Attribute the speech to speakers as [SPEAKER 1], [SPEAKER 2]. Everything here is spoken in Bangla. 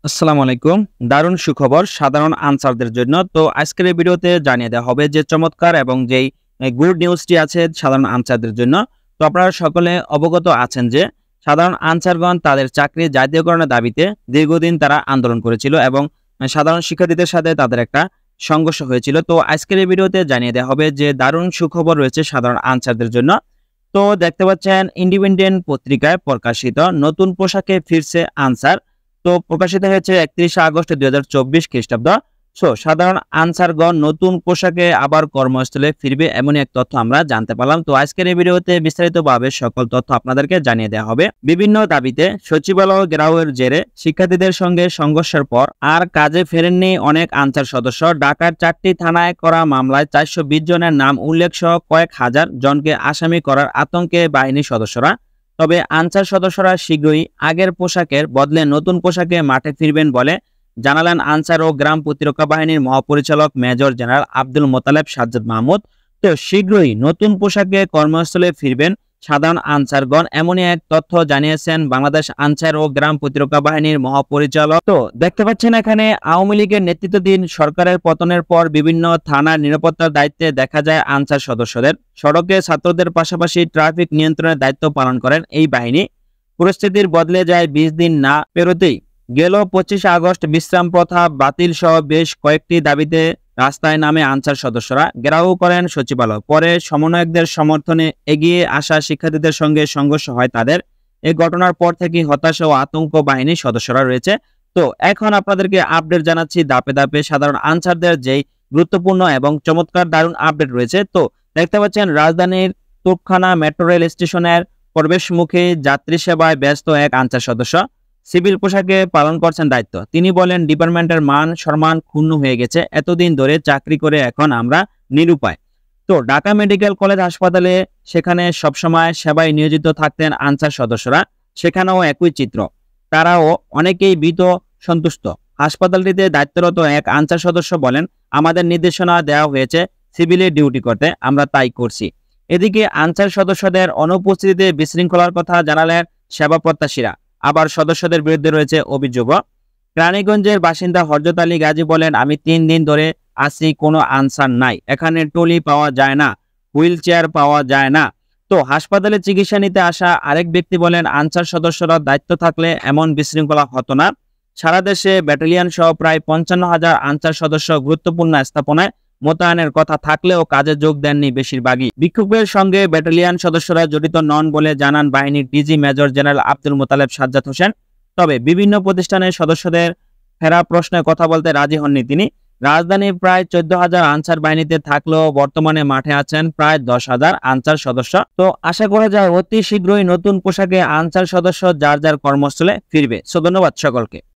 [SPEAKER 1] আসসালামু আলাইকুম। দারুণ সুখবর সাধারণ আনসারদের জন্য। তো আজকের এই ভিডিওতে জানিয়ে দেওয়া হবে যে চমৎকার এবং যেই গুড নিউজটি আছে সাধারণ আনসারদের জন্য। তো আপনারা সকলে অবগত আছেন যে সাধারণ আনসারগণ তাদের চাকরি জাতীয়করণের দাবিতে দীর্ঘদিন তারা আন্দোলন করেছিল এবং সাধারণ শিক্ষার্থীদের সাথে তাদের একটা সংঘর্ষ হয়েছিল। তো আজকের এই ভিডিওতে জানিয়ে দেওয়া হবে যে দারুণ সুখবর রয়েছে সাধারণ আনসারদের জন্য। তো দেখতে পাচ্ছেন ইন্ডিপেন্ডেন্ট পত্রিকায় প্রকাশিত নতুন পোশাকে ফিরছে আনসার। তো প্রকাশিত হয়েছে 31 আগস্ট 2024 খ্রিস্টাব্দ। সাধারণ আনসারগণ নতুন পোশাকে আবার কর্মস্থলে ফিরবে এমনই এক তথ্য আমরা জানতে পারলাম। তো আজকের এই ভিডিওতে বিস্তারিতভাবে সকল তথ্য আপনাদেরকে জানিয়ে দেওয়া হবে। বিভিন্ন দাবিতে সচিবালয় ঘেরাওয়ের জেরে শিক্ষার্থীদের সঙ্গে সংঘর্ষের পর আর কাজে ফেরেননি অনেক আনসার সদস্য। ঢাকার 4টি থানায় করা মামলায় 420 জনের নাম উল্লেখ সহ কয়েক হাজার জনকে আসামি করার আতঙ্কে বাহিনীর সদস্যরা। তবে আনসার সদস্যরা শীঘ্রই আগের পোশাকের বদলে নতুন পোশাকে মাঠে ফিরবেন বলে জানালেন আনসার ও গ্রাম প্রতিরক্ষা বাহিনীর মহাপরিচালক মেজর জেনারেল আব্দুল মোতালেব সাজ্জাদ মাহমুদ। তো শীঘ্রই নতুন পোশাকে কর্মস্থলে ফিরবেন সাধারণ আনসারগণ এমনই এক তথ্য জানিয়েছেন বাংলাদেশ আনসার ও গ্রাম প্রতিরক্ষা বাহিনীর মহাপরিচালক। তো দেখতে পাচ্ছেন এখানে আওয়ামী লীগের নেতৃত্বাধীন সরকারের পতনের পর বিভিন্ন থানার নিরাপত্তার দায়িত্বে দেখা যায় আনসার সদস্যদের। সড়কে ছাত্রদের পাশাপাশি ট্রাফিক নিয়ন্ত্রণের দায়িত্ব পালন করেন এই বাহিনী। পরিস্থিতির বদলে যায় 20 দিন না পেরোতেই গেল 25 আগস্ট বিশ্রাম প্রথা বাতিল সহ বেশ কয়েকটি দাবিতে রাস্তায় নামে আনসার সদস্যরা ঘেরাও করেন সচিবালয়। পরে সমন্বয়কদের সমর্থনে এগিয়ে আসা শিক্ষার্থীদের সঙ্গে সংঘর্ষ হয় তাদের। এই ঘটনার পর থেকেই হতাশা ও আতঙ্ক বাহিনীর সদস্যরা রয়েছে। তো এখন আপনাদেরকে আপডেট জানাচ্ছি ধাপে ধাপে সাধারণ আনসারদের যেই গুরুত্বপূর্ণ এবং চমৎকার দারুণ আপডেট রয়েছে। তো দেখতে পাচ্ছেন রাজধানীর তোপখানা মেট্রো রেল স্টেশনের প্রবেশমুখে যাত্রী সেবায় ব্যস্ত এক আনসার সদস্য সিভিল পোশাকে পালন করছেন দায়িত্ব। তিনি বলেন, ডিপার্টমেন্টের মান সম্মান ক্ষুণ্ণ হয়ে গেছে। এতদিন ধরে চাকরি করে এখন আমরা নিরুপায়। তো ঢাকা মেডিকেল কলেজ হাসপাতালে সেখানে সবসময় সেবায় নিয়োজিত থাকতেন আনসার সদস্যরা। সেখানেও একই চিত্র। তারাও অনেকেই ভীত সন্তুষ্ট। হাসপাতালটিতে দায়িত্বরত এক আনসার সদস্য বলেন, আমাদের নির্দেশনা দেওয়া হয়েছে সিভিলে ডিউটি করতে, আমরা তাই করছি। এদিকে আনসার সদস্যদের অনুপস্থিতিতে বিশৃঙ্খলার কথা জানালেন সেবা প্রত্যাশীরা। আবার সদস্যদের বিরুদ্ধে রয়েছে অভিযোগও। রানীগঞ্জের বাসিন্দা হযরত আলী গাজী বলেন, আমি 3 দিন ধরে আছি, কোনো আনসার নাই। এখানে টলি পাওয়া যায় না, হুইল চেয়ার পাওয়া যায় না। তো হাসপাতালে চিকিৎসা নিতে আসা আরেক ব্যক্তি বলেন, আনসার সদস্যরা দায়িত্ব থাকলে এমন বিশৃঙ্খলা হতো না। সারা দেশে ব্যাটালিয়ন সহ প্রায় 55,000 আনসার সদস্য গুরুত্বপূর্ণ স্থাপনায় মোতায়েনের কথা থাকলেও কাজে যোগ দেননি বেশিরভাগই। বিক্ষোভের সঙ্গে ব্যাটালিয়ন সদস্যরা জড়িত নন বলে জানান বাহিনীর DG major general Abdul Motaleb Sajjad Hossain. তবে বিভিন্ন প্রতিষ্ঠানের সদস্যদের ফেরা প্রশ্নে কথা বলতে রাজি হননি তিনি। রাজধানীর প্রায় 14,000 আনসার বাহিনীতে থাকলেও বর্তমানে মাঠে আছেন প্রায় 10,000 আনসার সদস্য। তো আশা করা যায় অতি শীঘ্রই নতুন পোশাকে আনসার সদস্য যার যার কর্মস্থলে ফিরবে। ধন্যবাদ সকলকে।